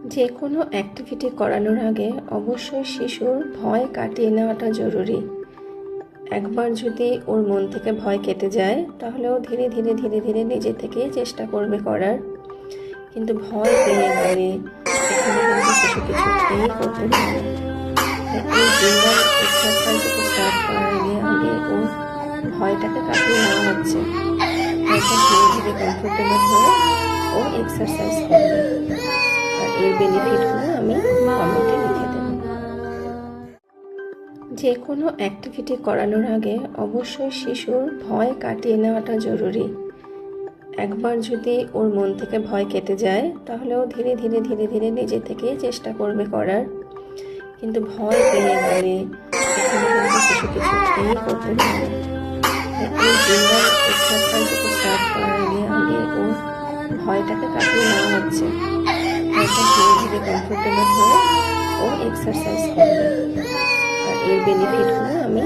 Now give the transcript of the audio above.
যে কোনো অ্যাক্টিভিটি করানোর আগে অবশ্যই শিশুর ভয় কাটিয়ে নেওয়াটা জরুরি। একবার যদি ওর মন থেকে ভয় কেটে যায় তাহলে ও ধীরে ধীরে ধীরে ধীরে নিজে থেকেই চেষ্টা করবে করার। কিন্তু ভয় পেয়ে গেলে এখানে কিন্তু শিশু কিছুতেই করতে পারে না। এই জিঙ্গাল এক্সারসাইজকে স্টার্ট করার আগে ওর ভয়টাকে কাটিয়ে নেওয়া হচ্ছে। হয়তো ধীরে ধীরে কমফোর্টেবল হয়ে ও এক্সারসাইজ করবে। আর এর বেনিফিটগুলো আমি কমেন্টে লিখে দেব। যে কোনো অ্যাক্টিভিটি করানোর আগে অবশ্যই শিশুর ভয় কাটিয়ে নেওয়াটা জরুরি। একবার যদি ওর মন থেকে ভয় কেটে যায় তাহলে ও ধীরে ধীরে ধীরে ধীরে নিজে থেকেই চেষ্টা করবে করার। কিন্তু ভয় পেয়ে গেলে এখানে কিন্তু শিশু কিছুতেই করতে পারে না। এই জিঙ্গাল এক্সারসাইজকে স্টার্ট করার আগে ওর ভয়টাকে কাটিয়ে নেওয়া হচ্ছে। হয়তো ধীরে ধীরে কমফোর্টেবল হয়ে ও এক্সারসাইজ করবে। আর এর বেনিফিটগুলো আমি